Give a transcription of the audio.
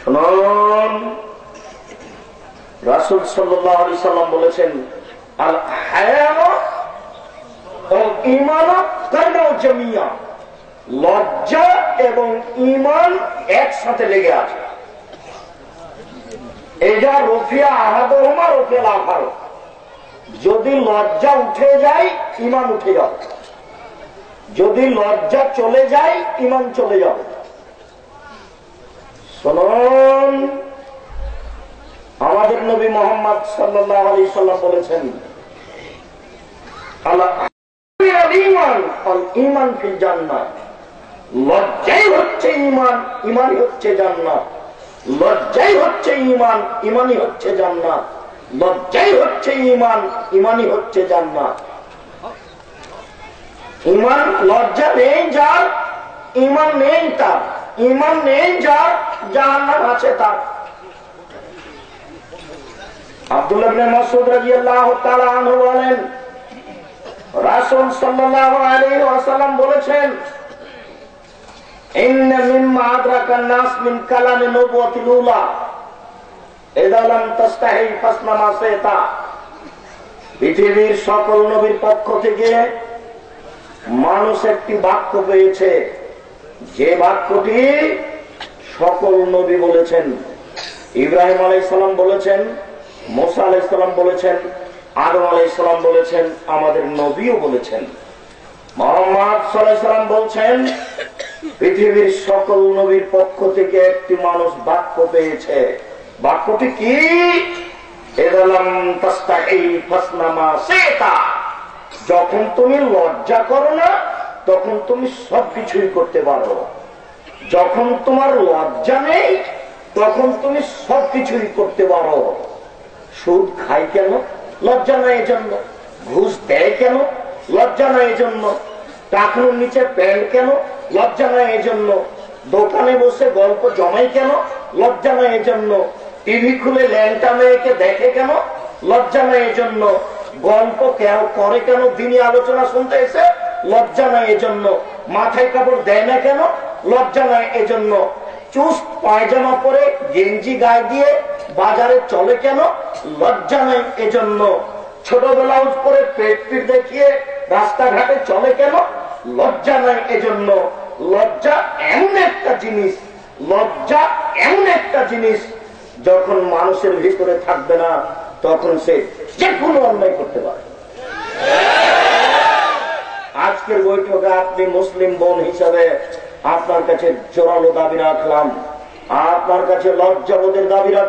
শুনুন, রাসূল সাল্লাল্লাহু আলাইহি সাল্লাম বলেছেন, আল হায়া ওয়াল ঈমান কানা জামিয়া, লজ্জা এবং ঈমান একসাথে লেগে আছে। এজা রফিয়া আহাদুহুমা রফিয়াল আখার, যদি লজ্জা উঠে যায় ঈমান উঠে যাবে, যদি লজ্জা চলে যায় ঈমান চলে যাবে। শুনুন, আমাদের নবী মুহাম্মদ সাল্লাল্লাহু আলাইহি সাল্লাম বলেছেন, ঈমান ফিল জান্নাহ, লজ্জাই হচ্ছে ঈমান, ঈমানই হচ্ছে জান্নাত। লজ্জাই হচ্ছে ঈমান, ঈমানই হচ্ছে জান্নাত। লজ্জাই হচ্ছে ঈমান, ঈমানই হচ্ছে জান্নাত। ঈমান, লজ্জা নেই যার, ঈমান নেই তার। ঈমান নেই যার, জান্নাত আছে তার। আব্দুল্লাহ ইবনে মাসউদ রাদিয়াল্লাহু তাআলা আনহু বলেন, রাসূল সাল্লাল্লাহু আলাইহি ওয়াসাল্লাম বলেছেন, ইন্না মিম্মা আদরাকান নাস মিন কালামি নবুওয়াতিল উলা ইযা লাম তাস্তাহি ফাসনা মা শাইতা। পৃথিবীর সকল নবীর পক্ষ থেকে মানুষ একটি বাক্য পেয়েছে, যে বাক্যটি সকল নবী বলেছেন। ইব্রাহিম আলাইহিস সালাম বলেছেন, মুসা আলাইহিস সালাম বলেছেন, আদম আলাইহিস সালাম বলেছেন, আমাদের নবীও বলেছেন। মুহাম্মদ সাল্লাল্লাহু আলাইহি সাল্লাম বলছেন, পৃথিবীর সকল নবীর পক্ষ থেকে একটি মানুষ বাক্য পেয়েছে। বাক্যটি কি? এদালাম তাস্তাহি ফাসনা মা শাইতা, যখন তুমি লজ্জা করো না তখন তুমি সবকিছুই করতে পারো। যখন তোমার লজ্জা নেই তখন তুমি সবকিছুই করতে পারো। সুদ খাই কেন? লজ্জা নাই এজন্য। ঘুষ দেয় কেন? লজ্জা নাই এজন্য। টাকনুর নিচে প্যান্ট কেন? লজ্জা নাই এজন্য। দোকানে বসে গল্প জমাই কেন? লজ্জা নাই এজন্য। টিভি খুলে ল্যাংটা মেয়েকে দেখে কেন? লজ্জা নাই এজন্য। গল্প কেউ করে কেন? দিনী আলোচনা শুনতে এসে লজ্জা নাই এজন্য। মাথায় কাপড় দেয় না কেন? লজ্জা নাই এজন্য। চুস্ট পায়জামা পরে গেঞ্জি গায়ে দিয়ে বাজারে চলে কেন? লজ্জা নাই এজন্য। ছোট ব্লাউজ পরে পেট পিট দেখিয়ে রাস্তাঘাটে চলে কেন? লজ্জা নাই এজন্য। লজ্জা এমন একটা জিনিস, লজ্জা এমন একটা জিনিস, যখন মানুষের ভিতরে থাকবে না তখন সে যে কোনো অন্যায় করতে পারে। আজকের বৈঠকে আপনি মুসলিম বোন হিসাবে আপনার কাছে জোরালো দাবি রাখলাম, আপনার কাছে লজ্জাবোধের দাবি রাখলাম।